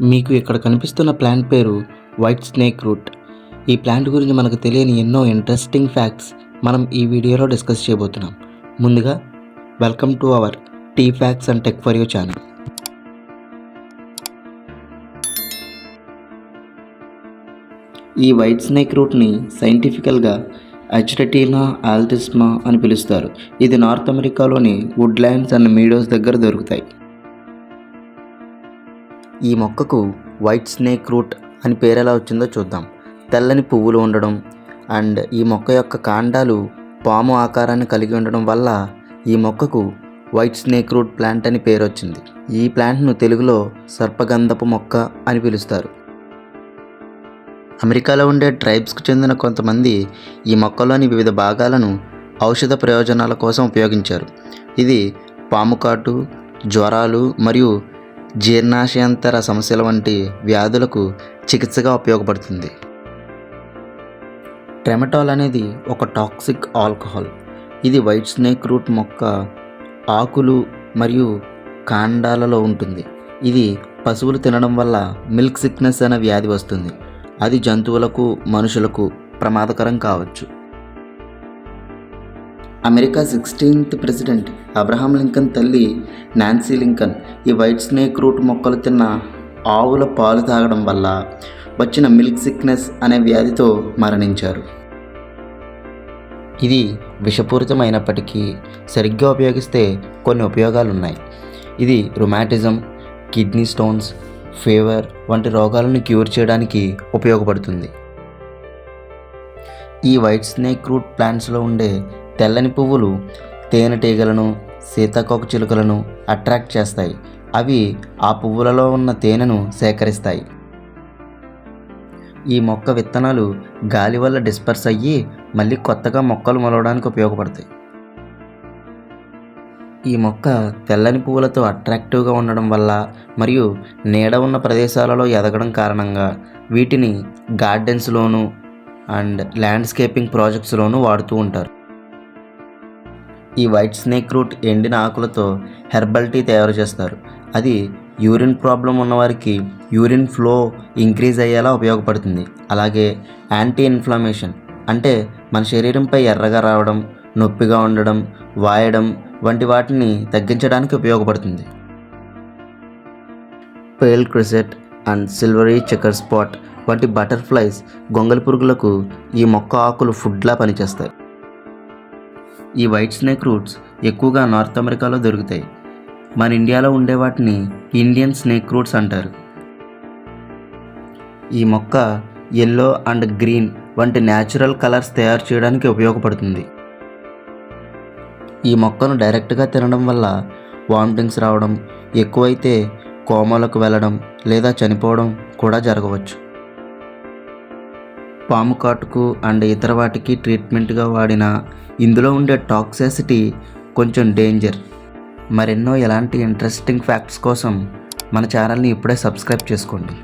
మీకు ఇక్కడ కనిపిస్తున్న ప్లాంట్ పేరు వైట్ స్నేక్ రూట్. ఈ ప్లాంట్ గురించి మనకు తెలియని ఎన్నో ఇంట్రెస్టింగ్ ఫ్యాక్ట్స్ మనం ఈ వీడియోలో డిస్కస్ చేయబోతున్నాం. ముందుగా welcome to our T facts and tech for you channel. ఈ వైట్ స్నేక్ రూట్ని సైంటిఫికల్గా అజ్రటీనా ఆల్టిస్మా అని పిలుస్తారు. ఇది నార్త్ అమెరికాలోని వుడ్లాండ్స్ అండ్ మీడోస్ దగ్గర దొరుకుతాయి. ఈ మొక్కకు వైట్ స్నేక్ రూట్ అని పేరు ఎలా వచ్చిందో చూద్దాం. తెల్లని పువ్వులు ఉండడం అండ్ ఈ మొక్క యొక్క కాండాలు పాము ఆకారాన్ని కలిగి ఉండడం వల్ల ఈ మొక్కకు వైట్ స్నేక్ రూట్ ప్లాంట్ అని పేరు వచ్చింది. ఈ ప్లాంట్ను తెలుగులో సర్పగంధపు మొక్క అని పిలుస్తారు. అమెరికాలో ఉండే ట్రైబ్స్కు చెందిన కొంతమంది ఈ మొక్కలోని వివిధ భాగాలను ఔషధ ప్రయోజనాల కోసం ఉపయోగించారు. ఇది పాము కాటు, జ్వరాలు మరియు జీర్ణాశయాంతర సమస్యల వంటి వ్యాధులకు చికిత్సగా ఉపయోగపడుతుంది. ట్రెమటాల్ అనేది ఒక టాక్సిక్ ఆల్కహాల్. ఇది వైట్ స్నేక్ రూట్ మొక్క ఆకులు మరియు కాండాలలో ఉంటుంది. ఇది పశువులు తినడం వల్ల మిల్క్ సిక్నెస్ అనే వ్యాధి వస్తుంది. అది జంతువులకు మనుషులకు ప్రమాదకరం కావచ్చు. America 16th president Abraham Lincoln తల్లి నాన్సీ లింకన్ ఈ వైట్ స్నేక్ రూట్ మొక్కలు తిన్న ఆవుల పాలు తాగడం వల్ల వచ్చిన మిల్క్ సిక్నెస్ అనే వ్యాధితో మరణించారు. ఇది విషపూరితమైనప్పటికీ సరిగ్గా ఉపయోగిస్తే కొన్ని ఉపయోగాలు ఉన్నాయి. ఇది రుమాటిజం, కిడ్నీ స్టోన్స్, ఫీవర్ వంటి రోగాలను క్యూర్ చేయడానికి ఉపయోగపడుతుంది. ఈ వైట్ స్నేక్ రూట్ ప్లాంట్స్లో ఉండే తెల్లని పువ్వులు తేనెటీగలను, సీతాకోకచిలుకలను అట్రాక్ట్ చేస్తాయి. అవి ఆ పువ్వులలో ఉన్న తేనెను సేకరిస్తాయి. ఈ మొక్క విత్తనాలు గాలి వల్ల డిస్పర్స్ అయ్యి మళ్ళీ కొత్తగా మొక్కలు మొలవడానికి ఉపయోగపడతాయి. ఈ మొక్క తెల్లని పువ్వులతో అట్రాక్టివ్గా ఉండడం వల్ల మరియు నీడ ఉన్న ప్రదేశాలలో ఎదగడం కారణంగా వీటిని గార్డెన్స్లోను అండ్ ల్యాండ్స్కేపింగ్ ప్రాజెక్ట్స్లోనూ వాడుతూ ఉంటారు. ఈ వైట్ స్నేక్ రూట్ ఎండిన ఆకులతో హెర్బల్ టీ తయారు చేస్తారు. అది యూరిన్ ప్రాబ్లం ఉన్నవారికి యూరిన్ ఫ్లో ఇంక్రీజ్ అయ్యేలా ఉపయోగపడుతుంది. అలాగే యాంటీ ఇన్ఫ్లమేషన్ అంటే మన శరీరంపై ఎర్రగా రావడం, నొప్పిగా ఉండడం, వాయడం వంటి వాటిని తగ్గించడానికి ఉపయోగపడుతుంది. Pale crescent and silvery checkerspot వంటి బటర్ఫ్లైస్, గొంగళి పురుగులకు ఈ మొక్క ఆకులు ఫుడ్లా పనిచేస్తాయి. ఈ వైట్ స్నేక్ రూట్స్ ఎక్కువగా నార్త్ అమెరికాలో దొరుకుతాయి. మన ఇండియాలో ఉండే వాటిని ఇండియన్ స్నేక్ రూట్స్ అంటారు. ఈ మొక్క ఎల్లో అండ్ గ్రీన్ వంటి న్యాచురల్ కలర్స్ తయారు చేయడానికి ఉపయోగపడుతుంది. ఈ మొక్కను డైరెక్ట్గా తినడం వల్ల వామిటింగ్స్ రావడం, ఎక్కువైతే కోమాలకు వెళ్ళడం లేదా చనిపోవడం కూడా జరగవచ్చు. పాము కాటుకు అండ్ ఇతర వాటికి ట్రీట్మెంట్గా వాడిన ఇందులో ఉండే టాక్సిసిటీ కొంచెం డేంజర్. మరెన్నో ఎలాంటి ఇంట్రెస్టింగ్ ఫ్యాక్ట్స్ కోసం మన ఛానల్ని ఇప్పుడే సబ్స్క్రైబ్ చేసుకోండి.